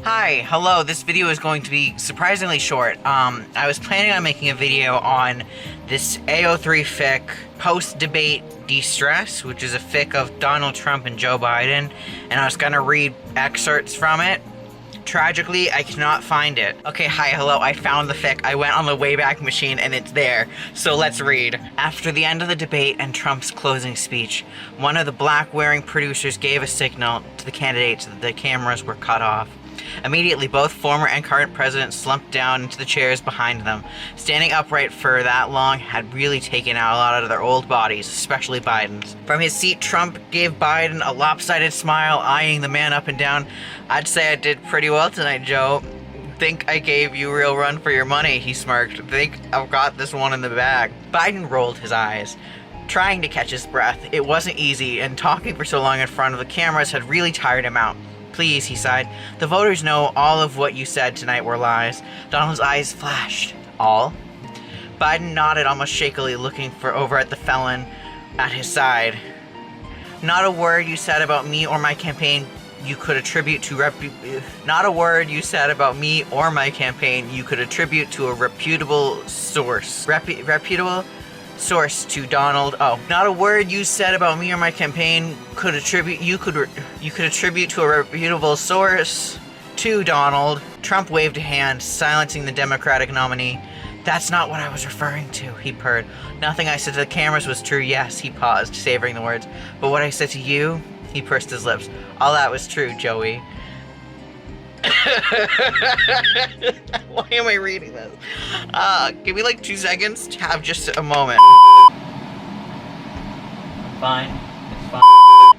Hi, hello, this video is going to be surprisingly short. I was planning on making a video on this AO3 fic, post-debate de-stress, which is a fic of Donald Trump and Joe Biden, and I was gonna read excerpts from it. Tragically, I cannot find it. Okay, hi, hello, I found the fic. I went on the Wayback Machine and it's there. So let's read. After the end of the debate and Trump's closing speech, one of the black-wearing producers gave a signal to the candidates that the cameras were cut off. Immediately, both former and current presidents slumped down into the chairs behind them. Standing upright for that long had really taken out a lot of their old bodies, especially Biden's. From his seat, Trump gave Biden a lopsided smile, eyeing the man up and down. "I'd say I did pretty well tonight, Joe. Think I gave you a real run for your money," he smirked. "Think I've got this one in the bag." Biden rolled his eyes, trying to catch his breath. It wasn't easy, and talking for so long in front of the cameras had really tired him out. "Please," he sighed. "The voters know all of what you said tonight were lies." Donald's eyes flashed. "All?" Biden nodded almost shakily, looking over at the felon at his side. "Not a word you said about me or my campaign you could attribute to Not a word you said about me or my campaign you could attribute to a reputable source." Reputable source to Donald. Oh, not a word you said about me or my campaign could attribute you could attribute to a reputable source to Donald. Trump waved a hand, silencing the Democratic nominee. "That's not what I was referring to," he purred. "Nothing I said to the cameras was true." "Yes," he paused, savoring the words. "But what I said to you," he pursed his lips. "All that was true, Joey." Why am I reading this? Give me like 2 seconds to have just a moment. Fine. It's fine.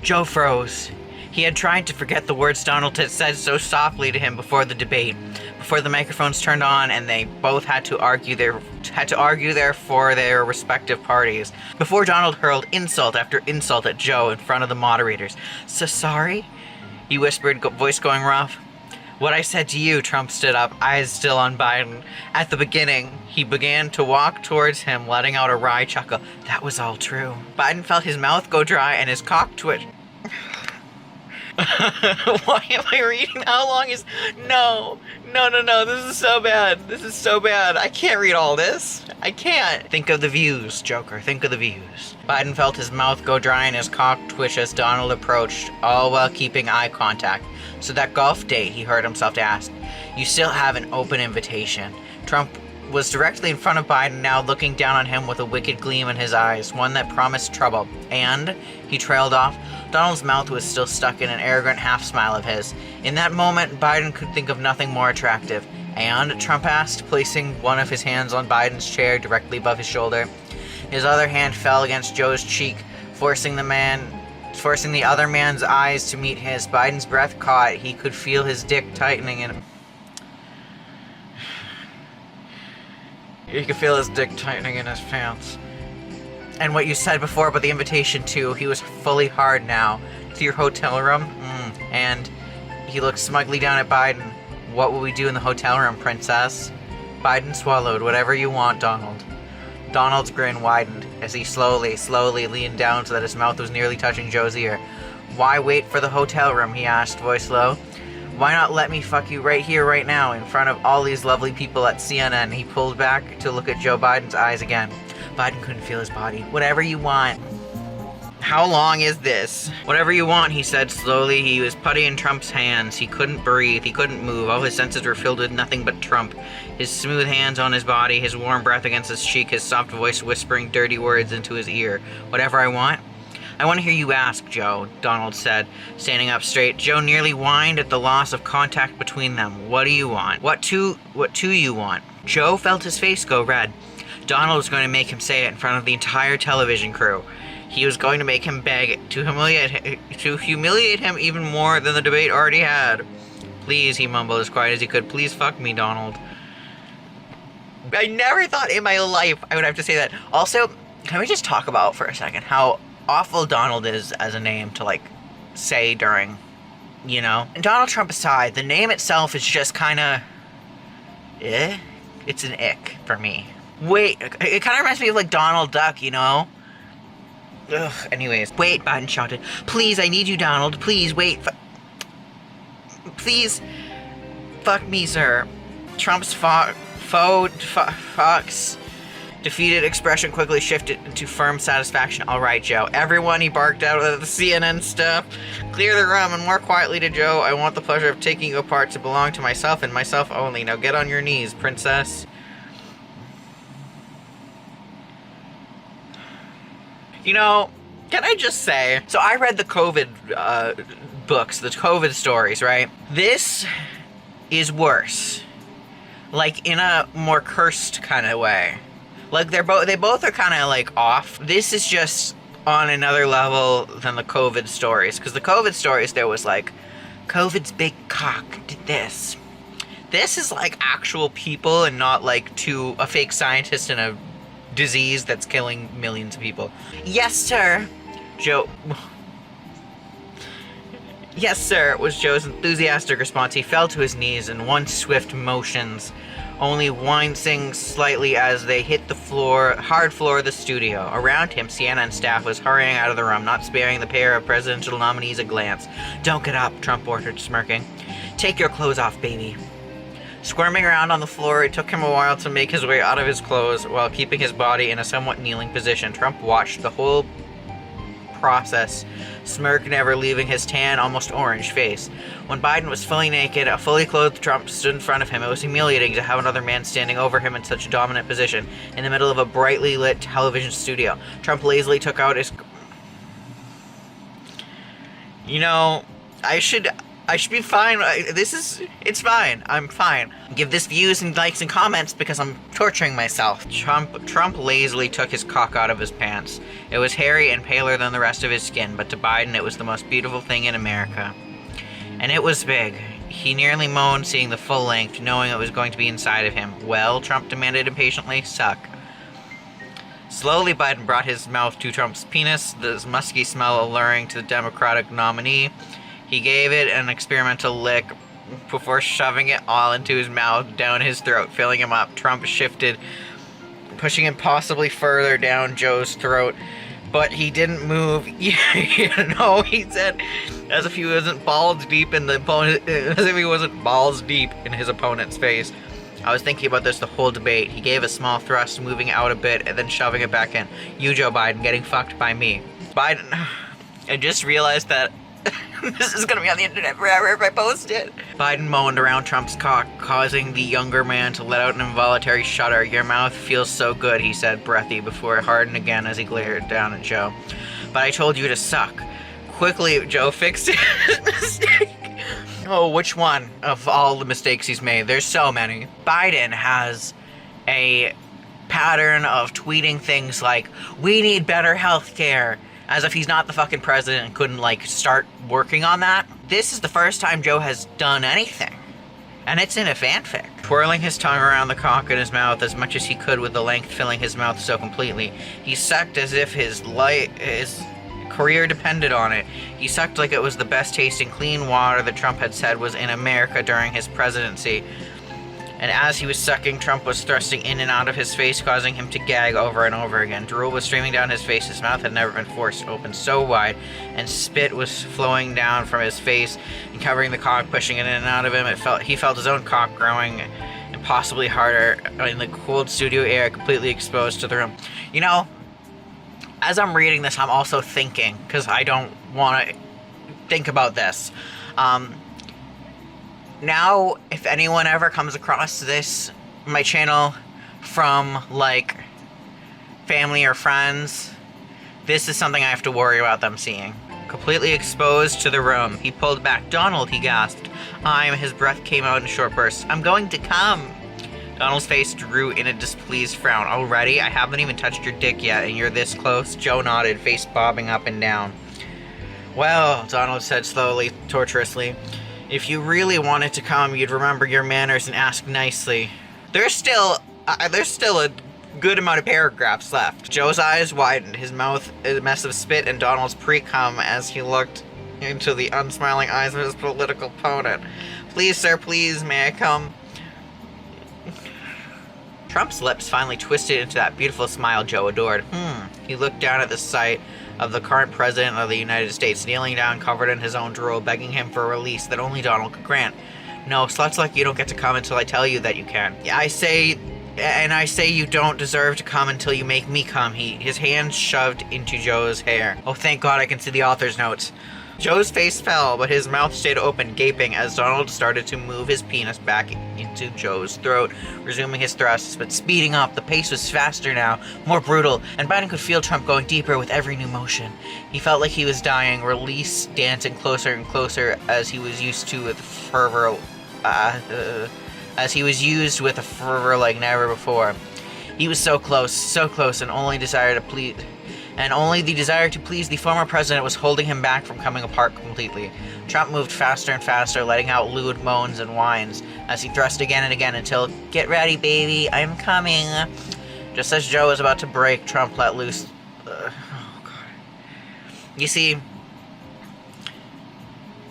Joe froze. He had tried to forget the words Donald had said so softly to him before the debate, before the microphones turned on and they both had to argue there for their respective parties, before Donald hurled insult after insult at Joe in front of the moderators. "So sorry?" he whispered, voice going rough. "What I said to you," Trump stood up, eyes still on Biden. "At the beginning," he began to walk towards him, letting out a wry chuckle. "That was all true." Biden felt his mouth go dry and his cock twitch. Why am I reading? How long is... No, this is so bad. This is so bad. I can't read all this. I can't. "Think of the views, joukhr, think of the views." Biden felt his mouth go dry and his cock twitch as Donald approached, all while keeping eye contact. "So that golf date," he heard himself ask. "You still have an open invitation." Trump was directly in front of Biden now, looking down on him with a wicked gleam in his eyes, one that promised trouble. "And?" he trailed off. Donald's mouth was still stuck in an arrogant half-smile of his. In that moment, Biden could think of nothing more attractive. "And?" Trump asked, placing one of his hands on Biden's chair directly above his shoulder. His other hand fell against Joe's cheek, forcing the other man's eyes to meet his. Biden's breath caught. He could feel his dick tightening in... He could feel his dick tightening in his pants. "And what you said before about the invitation too," he was fully hard now. "To your hotel room?" And he looked smugly down at Biden. "What will we do in the hotel room, princess?" Biden swallowed. "Whatever you want, Donald." Donald's grin widened as he slowly leaned down so that his mouth was nearly touching Joe's ear. "Why wait for the hotel room?" he asked, voice low. "Why not let me fuck you right here, right now, in front of all these lovely people at CNN?" He pulled back to look at Joe Biden's eyes again. Biden couldn't feel his body. "Whatever you want." "How long is this?" "Whatever you want," he said slowly. He was putty in Trump's hands. He couldn't breathe. He couldn't move. All his senses were filled with nothing but Trump. His smooth hands on his body, his warm breath against his cheek, his soft voice whispering dirty words into his ear. "Whatever I want?" "I want to hear you ask, Joe," Donald said, standing up straight. Joe nearly whined at the loss of contact between them. "What do you want?" What do you want?" Joe felt his face go red. Donald was going to make him say it in front of the entire television crew. He was going to make him beg to humiliate him even more than the debate already had. "Please," he mumbled as quiet as he could. "Please fuck me, Donald." I never thought in my life I would have to say that. Also, can we just talk about for a second how awful Donald is as a name to, like, say during, you know? And Donald Trump aside, the name itself is just kind of... It's an ick for me. Wait, it kind of reminds me of, like, Donald Duck, you know? Ugh, anyways. "Wait," Biden shouted. "Please, I need you, Donald. Please, wait. Please." fuck me, sir. Trump's Fox defeated expression quickly shifted into firm satisfaction. All right, Joe. Everyone, he barked out of the CNN stuff. Clear the room, and more quietly to Joe. I want the pleasure of taking you apart to belong to myself and myself only. Now get on your knees, princess. You know, can I just say, so I read the COVID books, the COVID stories, right? This is worse. Like, in a more cursed kind of way. Like, they both are kind of, like, off. This is just on another level than the COVID stories. Because the COVID stories, there was, like, COVID's big cock did this. This is, like, actual people and not, like, a fake scientist and a disease that's killing millions of people. Yes, sir. Joe... Yes, sir, was Joe's enthusiastic response. He fell to his knees in one swift motions, only wincing slightly as they hit the hard floor of the studio. Around him, CNN staff was hurrying out of the room, not sparing the pair of presidential nominees a glance. Don't get up, Trump ordered, smirking. Take your clothes off, baby. Squirming around on the floor, it took him a while to make his way out of his clothes while keeping his body in a somewhat kneeling position. Trump watched the whole process, smirk never leaving his tan, almost orange face. When Biden was fully naked, a fully clothed Trump stood in front of him. It was humiliating to have another man standing over him in such a dominant position in the middle of a brightly lit television studio. Trump lazily took out his... You know, I should be fine. It's fine. I'm fine. Give this views and likes and comments because I'm torturing myself. Trump lazily took his cock out of his pants. It was hairy and paler than the rest of his skin, but to Biden it was the most beautiful thing in America. And it was big. He nearly moaned seeing the full length, knowing it was going to be inside of him. Well, Trump demanded impatiently, suck. Slowly, Biden brought his mouth to Trump's penis, the musky smell alluring to the Democratic nominee. He gave it an experimental lick before shoving it all into his mouth, down his throat, filling him up. Trump shifted, pushing him possibly further down Joe's throat, but he didn't move. You know, he said, as if he wasn't balls deep in his opponent's face. I was thinking about this the whole debate. He gave a small thrust, moving out a bit, and then shoving it back in. You, Joe Biden, getting fucked by me. Biden, I just realized that this is gonna be on the internet forever if I post it. Biden moaned around Trump's cock, causing the younger man to let out an involuntary shudder. Your mouth feels so good, he said, breathy, before it hardened again as he glared down at Joe. But I told you to suck. Quickly, Joe fixed his mistake. Oh, which one of all the mistakes he's made? There's so many. Biden has a pattern of tweeting things like, we need better health care, as if he's not the fucking president and couldn't, like, start working on that. This is the first time Joe has done anything. And it's in a fanfic. Twirling his tongue around the cock in his mouth as much as he could with the length filling his mouth so completely, he sucked as if his career depended on it. He sucked like it was the best tasting clean water that Trump had said was in America during his presidency. And as he was sucking, Trump was thrusting in and out of his face, causing him to gag over and over again. Drool was streaming down his face. His mouth had never been forced open so wide, and spit was flowing down from his face and covering the cock, pushing it in and out of him. He felt his own cock growing impossibly harder in the cold studio air, completely exposed to the room. You know, as I'm reading this, I'm also thinking, because I don't want to think about this. Now, if anyone ever comes across my channel from, like, family or friends, this is something I have to worry about them seeing. Completely exposed to the room, he pulled back. Donald, he gasped. His breath came out in short bursts. I'm going to come. Donald's face drew in a displeased frown. Already? I haven't even touched your dick yet, and you're this close? Joe nodded, face bobbing up and down. Well, Donald said slowly, tortuously, if you really wanted to come, you'd remember your manners and ask nicely. There's still a good amount of paragraphs left. Joe's eyes widened, his mouth a mess of spit and Donald's pre-cum as he looked into the unsmiling eyes of his political opponent. Please, sir, please, may I come? Trump's lips finally twisted into that beautiful smile Joe adored. He looked down at the sight of the current president of the United States, kneeling down, covered in his own drool, begging him for a release that only Donald could grant. No, sluts like you don't get to come until I tell you that you can. I say you don't deserve to come until you make me come. His hand shoved into Joe's hair. Oh, thank God I can see the author's notes. Joe's face fell, but his mouth stayed open, gaping, as Donald started to move his penis back into Joe's throat, resuming his thrusts, but speeding up. The pace was faster now, more brutal, and Biden could feel Trump going deeper with every new motion. He felt like he was dying, release dancing closer and closer as he was used to with fervor, like never before. He was so close, and only the desire to please the former president was holding him back from coming apart completely. Trump moved faster and faster, letting out lewd moans and whines as he thrust again and again until, "Get ready, baby, I'm coming." Just as Joe was about to break, Trump let loose. Oh, God. You see,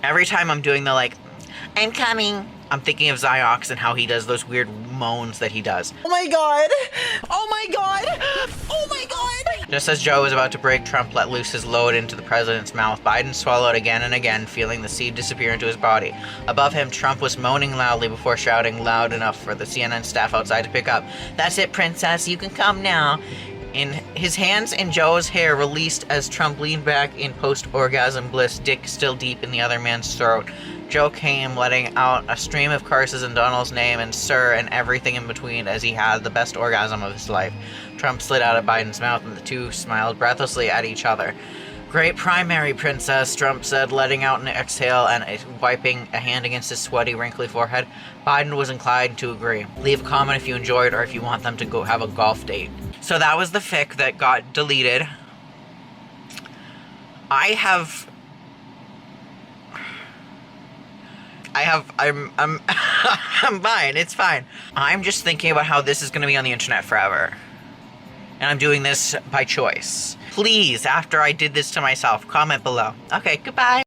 every time I'm doing the, like, "I'm coming," I'm thinking of Ziox and how he does those weird moans that he does. Oh my God! Oh my God! Oh my God! Just as Joe was about to break, Trump let loose his load into the president's mouth. Biden swallowed again and again, feeling the seed disappear into his body. Above him, Trump was moaning loudly before shouting loud enough for the CNN staff outside to pick up. "That's it, princess. You can come now." In his hands in Joe's hair released as Trump leaned back in post-orgasm bliss, dick still deep in the other man's throat. Joe came, letting out a stream of curses in Donald's name and "sir" and everything in between as he had the best orgasm of his life. Trump slid out of Biden's mouth and the two smiled breathlessly at each other. "Great primary, princess," Trump said, letting out an exhale and wiping a hand against his sweaty, wrinkly forehead. Biden was inclined to agree. Leave a comment if you enjoyed or if you want them to go have a golf date. So that was the fic that got deleted. I'm fine, it's fine. I'm just thinking about how this is gonna be on the internet forever. And I'm doing this by choice. Please, after I did this to myself, comment below. Okay, goodbye.